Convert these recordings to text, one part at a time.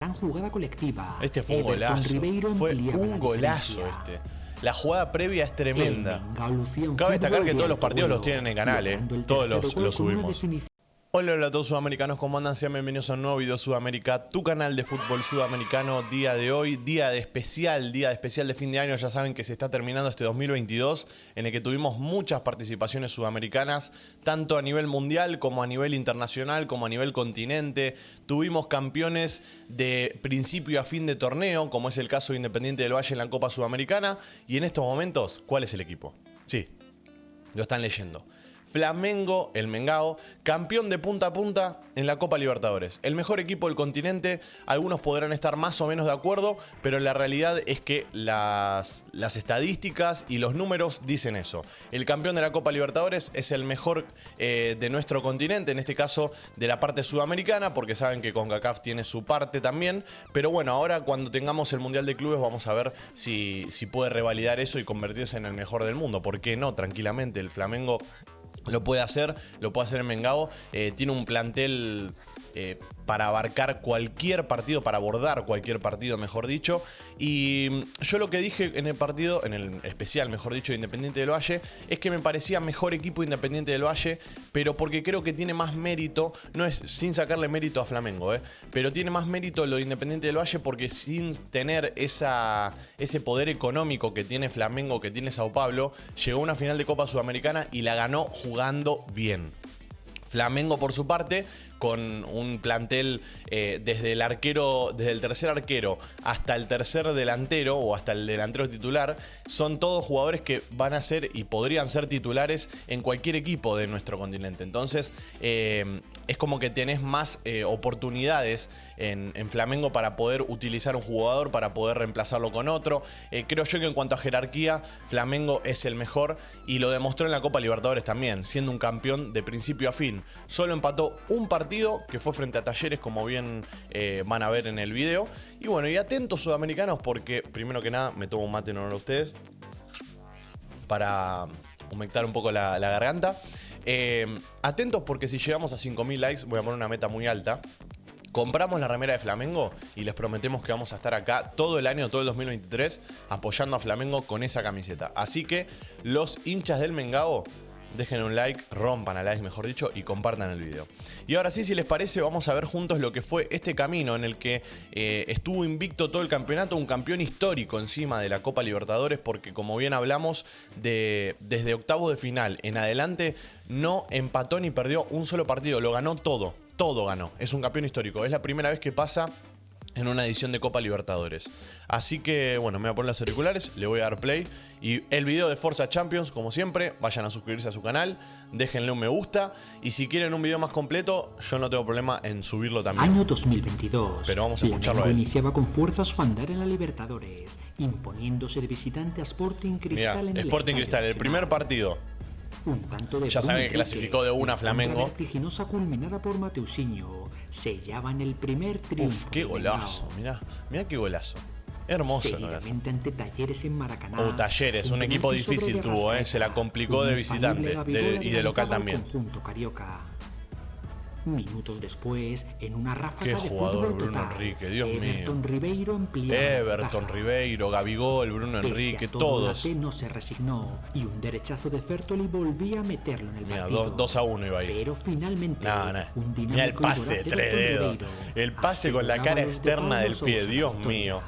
Gran jugada colectiva. Este fue un golazo. Fue un golazo este. La jugada previa es tremenda. Cabe destacar que todos los partidos los tienen en canal, todos los subimos. Hola, hola a todos sudamericanos, ¿cómo andan? Sean bienvenidos a un nuevo video Sudamérica, tu canal de fútbol sudamericano. Día de hoy, día de especial de fin de año. Ya saben que se está terminando este 2022, en el que tuvimos muchas participaciones sudamericanas, tanto a nivel mundial como a nivel internacional, como a nivel continente. Tuvimos campeones de principio a fin de torneo, como es el caso de Independiente del Valle en la Copa Sudamericana. Y en estos momentos, ¿cuál es el equipo? Sí, lo están leyendo. Flamengo, el Mengao, campeón de punta a punta en la Copa Libertadores. El mejor equipo del continente. Algunos podrán estar más o menos de acuerdo, pero la realidad es que las estadísticas y los números dicen eso. El campeón de la Copa Libertadores es el mejor de nuestro continente, en este caso de la parte sudamericana, porque saben que CONCACAF tiene su parte también. Pero bueno, ahora cuando tengamos el Mundial de Clubes vamos a ver si puede revalidar eso y convertirse en el mejor del mundo. ¿Por qué no? Tranquilamente, el Flamengo lo puede hacer en Mengao. Tiene un plantel para abarcar cualquier partido, para abordar cualquier partido, mejor dicho. Y yo lo que dije en el partido, en el especial, mejor dicho, de Independiente del Valle, es que me parecía mejor equipo Independiente del Valle, pero porque creo que tiene más mérito, no es sin sacarle mérito a Flamengo, pero tiene más mérito lo de Independiente del Valle porque sin tener ese poder económico que tiene Flamengo, que tiene Sao Paulo, llegó a una final de Copa Sudamericana y la ganó jugando bien. Flamengo, por su parte, con un plantel desde el tercer arquero hasta el tercer delantero o hasta el delantero titular, son todos jugadores que van a ser y podrían ser titulares en cualquier equipo de nuestro continente. Entonces es como que tenés más oportunidades en Flamengo para poder utilizar un jugador, para poder reemplazarlo con otro. Creo yo que en cuanto a jerarquía, Flamengo es el mejor y lo demostró en la Copa Libertadores también, siendo un campeón de principio a fin. Solo empató un partido que fue frente a Talleres, como bien van a ver en el video. Y bueno, y atentos sudamericanos porque primero que nada me tomo un mate en honor a ustedes para humectar un poco la garganta. Atentos porque si llegamos a 5000 likes, voy a poner una meta muy alta. Compramos la remera de Flamengo y les prometemos que vamos a estar acá todo el año, todo el 2023, apoyando a Flamengo con esa camiseta. Así que los hinchas del Mengao, dejen un like, rompan a like mejor dicho, y compartan el video. Y ahora sí, si les parece, vamos a ver juntos lo que fue este camino en el que estuvo invicto todo el campeonato, un campeón histórico encima de la Copa Libertadores, porque como bien hablamos, desde octavos de final en adelante no empató ni perdió un solo partido, lo ganó todo ganó. Es un campeón histórico, es la primera vez que pasa en una edición de Copa Libertadores. Así que, bueno, me voy a poner los auriculares, le voy a dar play. Y el video de Forza Champions, como siempre, vayan a suscribirse a su canal, déjenle un me gusta. Y si quieren un video más completo, yo no tengo problema en subirlo también. Año 2022. Pero vamos a escucharlo a él. Iniciaba con fuerza su andar en la Libertadores, imponiéndose de visitante a Sporting Cristal. Mirá, Sporting Cristal, el primer partido. Un tanto de ya saben que clasificó de una Flamengo. Vertiginosa culminada por Mateusinho sellaban el primer triunfo. Uf, qué golazo, mirá qué golazo. Hermoso golazo. Ante Talleres en Maracaná. Talleres, un equipo difícil tuvo, se la complicó de visitante y de local también. Conjunto carioca. Minutos después, en una ráfaga qué de jugador, fútbol Bruno total, Enrique, Dios Everton mío. Ribeiro ampliaba Ribeiro, Gabigol, Bruno Enrique, todos. No se resignó y un derechazo de Fertoli volvía a meterlo en el partido. 2-1 iba ahí. Pero finalmente, un Mirá el pase, 3 dedos. El pase con la cara externa del pie, Dios mío.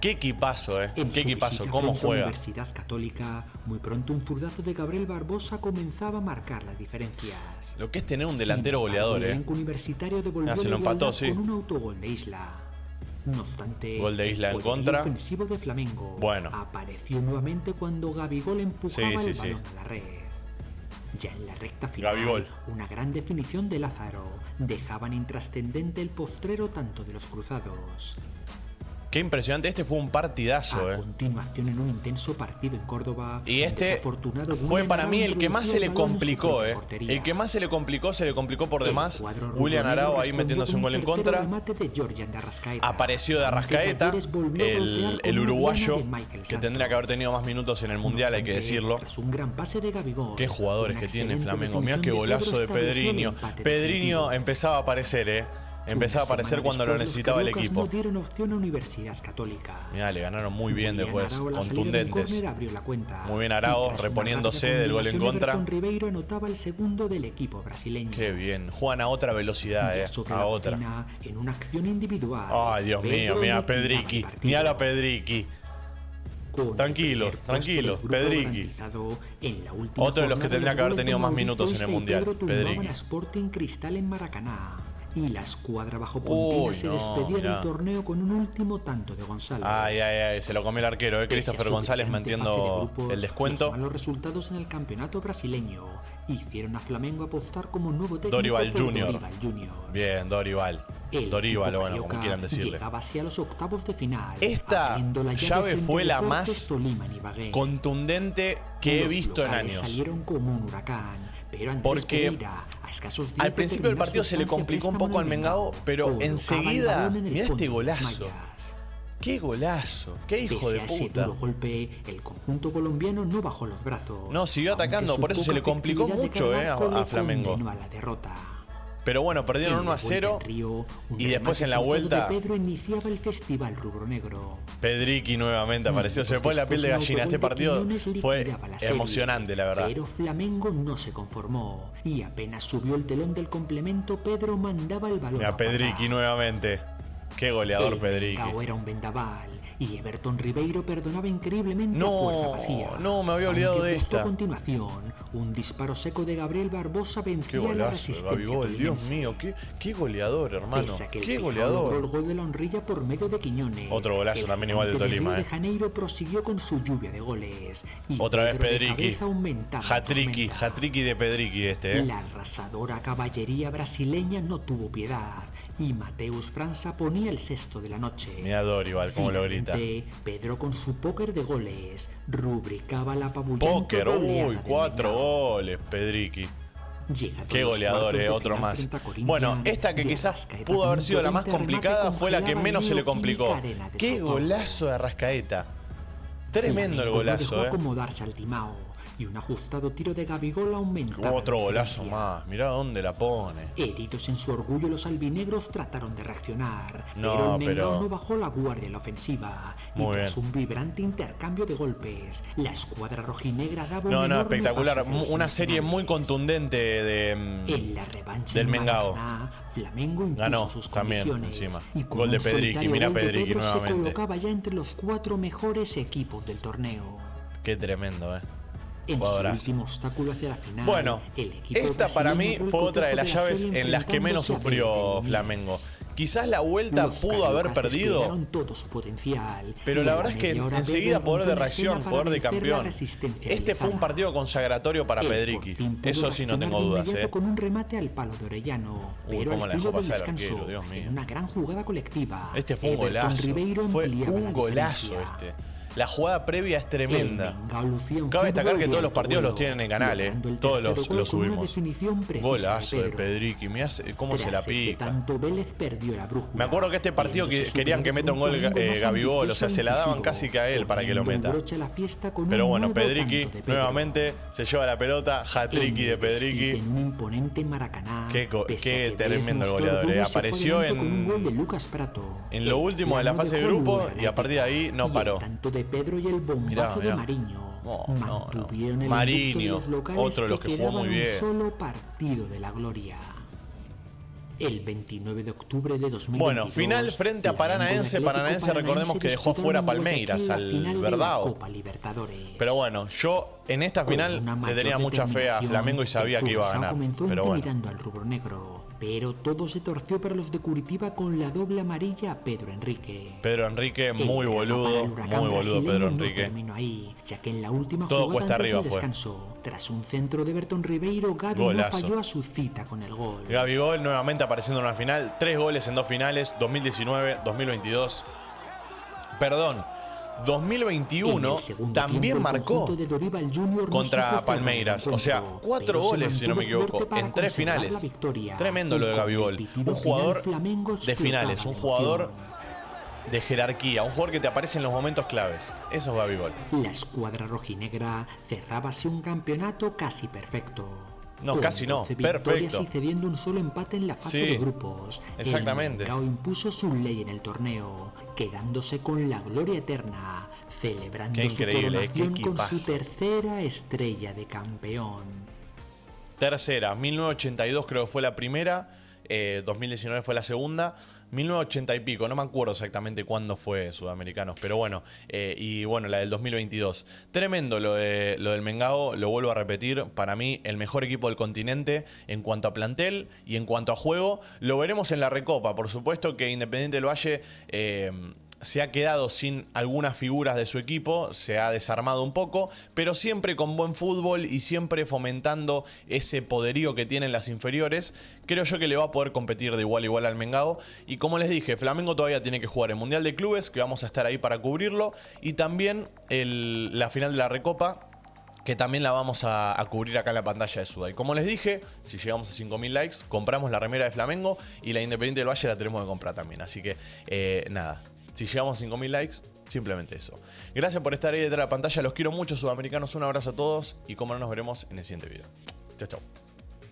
Qué equipazo, qué equipazo, cómo juega. Universidad Católica, muy pronto un zurdazo de Gabriel Barbosa comenzaba a marcar las diferencias. Lo que es tener un delantero goleador, Universitario devolvió se lo empató, sí. Con un autogol de Isla. No obstante, gol de Isla en contra. El ofensivo de Flamengo apareció nuevamente cuando Gabigol empujaba el balón a la red. Ya en la recta final, Gabigol. Una gran definición de Lázaro dejaban intrascendente el postrero tanto de los cruzados. Qué impresionante, este fue un partidazo, A continuación, en un intenso partido en Córdoba. Y este fue para mí el que más se le complicó, El que más se le complicó por demás. William Arao ahí metiéndose un gol en contra. Apareció de Arrascaeta, el uruguayo, que tendría que haber tenido más minutos en el Mundial, hay que decirlo. Qué jugadores que tiene Flamengo. Mirá qué golazo de Pedrinho. Pedrinho empezaba a aparecer, Empezaba a aparecer cuando lo necesitaba el equipo. No dieron opción a Universidad Católica. Mirá, le ganaron muy bien después, contundentes. Muy bien Araos, reponiéndose del gol en contra. Everton Ribeiro anotaba el segundo del equipo brasileño. Qué bien, juegan a otra velocidad, a otra. En una acción individual. Ay, Dios mío, mira Pedriqui, mira a Pedriqui. Tranquilo, Pedriqui. Otro de los que tendría que haber tenido más minutos en el Mundial, Pedriqui. Sporting Cristal en Maracaná. Y la escuadra bajo Pontina se despedía del torneo con un último tanto de González. Ay, se lo comió el arquero, Christopher González mantiendo el descuento. Los resultados en el campeonato brasileño hicieron a Flamengo apostar como nuevo técnico Dorival Junior. Bien, Dorival, bueno, como quieran decirle. Llegaba así a los octavos de final. Esta llave fue la más contundente que he visto en años. Salieron como un huracán. Porque al principio del partido se le complicó un poco al Mengao, pero enseguida, mirá este golazo. ¡Qué golazo! ¡Qué hijo de puta! Golpe, el conjunto colombiano no bajó los brazos. No, siguió atacando, por eso se le complicó mucho a Flamengo. Pero bueno, perdieron 1-0 y después en la vuelta Pedro iniciaba el festival rubronegro. Pedriqui nuevamente apareció, se me pone la piel de gallina. Este partido fue emocionante, la verdad. Pero Flamengo no se conformó y apenas subió el telón del complemento, Pedro mandaba el balón. Mira, Pedriqui nuevamente. Qué goleador Pedriqui. Era un vendaval y Everton Ribeiro perdonaba increíblemente a puerta vacía. No, me había olvidado de esta. A continuación, un disparo seco de Gabriel Barbosa vencía la resistencia. Gabigol, Dios mío, qué goleador, hermano. Qué goleador. El gol de la honrilla por medio de Quiñones. Otro golazo también igual de Tolima. Río de Janeiro prosiguió con su lluvia de goles. Y otra vez Pedriqui. Hat-triqui de Pedriqui La arrasadora caballería brasileña no tuvo piedad y Mateus França ponía el sexto de la noche. Mira Dorival cómo lo grita. Pedro con su póker de goles rubricaba la apabullante póker, 4 goles, Pedriqui. Qué goleador, otro más. Bueno, esta que quizás pudo haber sido la más complicada fue la que menos se le complicó. Qué golazo de Arrascaeta. Tremendo el golazo, acomodarse al timao. Y un ajustado tiro de Gabigol aumentaba. Otro golazo más, mirá dónde la pone. Heridos en su orgullo, los albinegros trataron de reaccionar. Pero el Mengao no bajó la guardia en la ofensiva. Y tras un vibrante intercambio de golpes, la escuadra rojinegra daba un espectacular. Una serie muy contundente en la revancha del Mengao. Flamengo ganó sus también encima. Gol de Pedriqui, mira Pedriqui nuevamente. Se colocaba ya entre los 4 mejores equipos del torneo. Qué tremendo, En su último obstáculo hacia la final, bueno, esta para mí fue otra de las llaves en las que menos sufrió Flamengo. Quizás la vuelta pudo haber perdido, todo su potencial, pero la verdad es que enseguida poder de reacción, poder de campeón. Este fue un partido consagratorio para Pedriqui, eso sí no tengo dudas. Con un remate al palo de Orellano, pero cómo al la dejó filo del pasar el descanso, arquero, Dios mío. en una gran jugada colectiva. Este fue un golazo, fue un golazo este. La jugada previa es tremenda. Cabe destacar que todos los partidos los tienen en canal, todos los subimos. Golazo de Pedriqui, mirá cómo se la pica. Me acuerdo que este partido querían que meta un gol Gabigol, o sea, se la daban casi que a él para que lo meta. Pero bueno, Pedriqui nuevamente se lleva la pelota, hat-triqui de Pedriqui. Qué tremendo el goleador, apareció en lo último de la fase de grupo y a partir de ahí no paró. Pedro y el bombazo de Mariño mantuvieron el Mariño, de los locales, otro de los que jugó muy bien. Un solo partido de la gloria. El 29 de octubre de 2022. Bueno, final frente a Paranaense. Paranaense, recordemos que dejó fuera a Palmeiras, al Verdao. Pero bueno, yo en esta final le tenía mucha fe a Flamengo y sabía que iba a ganar. Pero bueno. Al rubro negro. Pero todo se torció para los de Curitiba con la doble amarilla a Pedro Enrique. Pedro Enrique, muy boludo Pedro Enrique. Ahí, ya que en la última todo cuesta arriba fue. Tras un centro de Everton Ribeiro, Gabi no falló a su cita con el gol. Gabigol nuevamente apareciendo en una final. 3 goles en 2 finales, 2019, 2022. Perdón. 2021 también marcó contra Palmeiras, o sea, 4 goles si no me equivoco, en 3 finales. Tremendo lo de Gabigol, un jugador de finales, un jugador de jerarquía, un jugador que te aparece en los momentos claves. Eso es Gabigol. La escuadra rojinegra cerraba así un campeonato casi perfecto. No, casi no. Perfecto. Y cediendo un solo empate en la fase de grupos. Exactamente. El Mengao impuso su ley en el torneo, quedándose con la gloria eterna, celebrando su coronación con su tercera estrella de campeón. Tercera, 1982 creo que fue la primera, 2019 fue la segunda, 1980 y pico, no me acuerdo exactamente cuándo fue Sudamericanos, pero bueno, y bueno, la del 2022. Tremendo lo del Mengao, lo vuelvo a repetir, para mí el mejor equipo del continente en cuanto a plantel y en cuanto a juego. Lo veremos en la Recopa, por supuesto que Independiente del Valle se ha quedado sin algunas figuras de su equipo, se ha desarmado un poco, pero siempre con buen fútbol y siempre fomentando ese poderío que tienen las inferiores. Creo yo que le va a poder competir de igual a igual al Mengao. Y como les dije, Flamengo todavía tiene que jugar el Mundial de Clubes, que vamos a estar ahí para cubrirlo, y también la final de la Recopa, que también la vamos a cubrir acá en la pantalla de Suda. Y como les dije, si llegamos a 5.000 likes, compramos la remera de Flamengo y la Independiente del Valle la tenemos que comprar también. Así que, nada. Si llegamos a 5.000 likes, simplemente eso. Gracias por estar ahí detrás de la pantalla. Los quiero mucho, sudamericanos. Un abrazo a todos y como no, nos veremos en el siguiente video. Chau, chau.